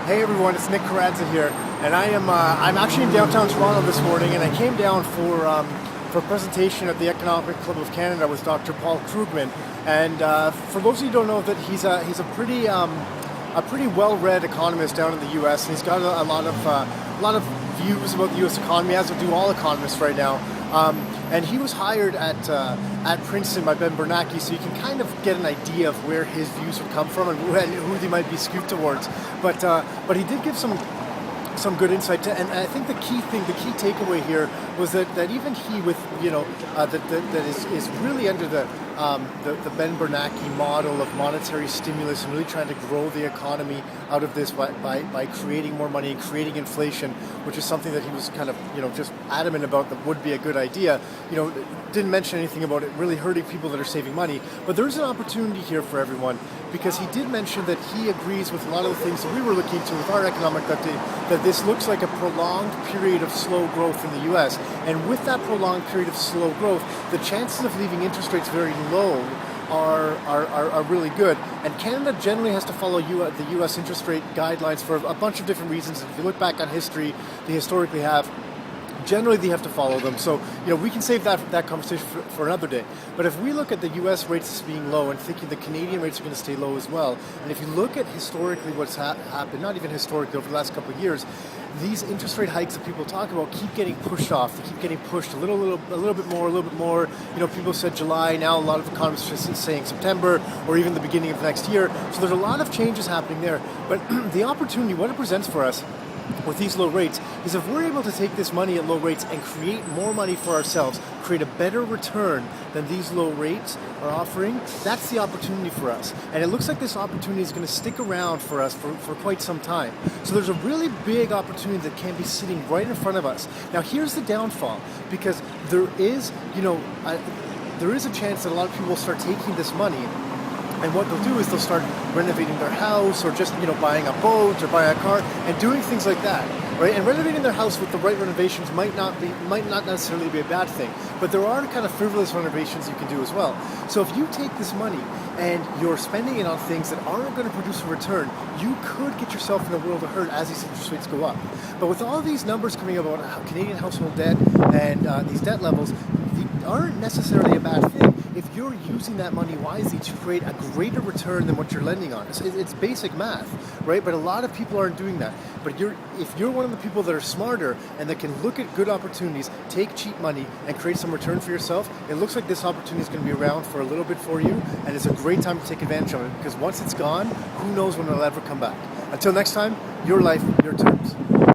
Hey everyone, it's Nick Karadza here, and I'm actually in downtown Toronto this morning, and I came down for a presentation at the Economic Club of Canada with Dr. Paul Krugman. And for those of you who don't know, that he's a pretty well-read economist down in the U.S. and he's got a lot of views about the U.S. economy, as do all economists right now. And he was hired at Princeton by Ben Bernanke, so you can kind of get an idea of where his views would come from and who they might be skewed towards. But he did give some good insight and I think the key takeaway here was that even he, with that is really under the Ben Bernanke model of monetary stimulus and really trying to grow the economy out of this by creating more money and creating inflation, which is something that he was kind of just adamant about that would be a good idea. Didn't mention anything about it really hurting people that are saving money, but there's an opportunity here for everyone, because he did mention that he agrees with a lot of the things that we were looking to with our economic update, that this looks like a prolonged period of slow growth in the U.S. And with that prolonged period of slow growth, the chances of leaving interest rates very low are really good. And Canada generally has to follow the U.S. interest rate guidelines for a bunch of different reasons. If you look back on history, they historically have. Generally, they have to follow them. So, we can save that conversation for another day. But if we look at the U.S. rates as being low and thinking the Canadian rates are going to stay low as well, and if you look at historically what's happened, not even historically, over the last couple of years, these interest rate hikes that people talk about keep getting pushed off. They keep getting pushed a little bit more. People said July. Now a lot of economists are saying September or even the beginning of next year. So there's a lot of changes happening there. But the opportunity, what it presents for us with these low rates, is if we're able to take this money at low rates and create more money for ourselves, create a better return than these low rates are offering, that's the opportunity for us. And it looks like this opportunity is going to stick around for us for quite some time. So there's a really big opportunity that can be sitting right in front of us. Now here's the downfall, because there is a chance that a lot of people will start taking this money, and what they'll do is they'll start renovating their house, or just buying a boat or buying a car and doing things like that, right? And renovating their house with the right renovations might not necessarily be a bad thing, but there are kind of frivolous renovations you can do as well. So if you take this money and you're spending it on things that aren't going to produce a return, you could get yourself in a world of hurt as these interest rates go up. But with all these numbers coming about Canadian household debt and these debt levels, they aren't necessarily a bad thing if you're using that money wisely to create a greater return than what you're lending on. It's basic math, right? But a lot of people aren't doing that. But if you're one of the people that are smarter and that can look at good opportunities, take cheap money, and create some return for yourself, it looks like this opportunity is going to be around for a little bit for you, and it's a great time to take advantage of it, because once it's gone, who knows when it'll ever come back. Until next time, your life, your terms.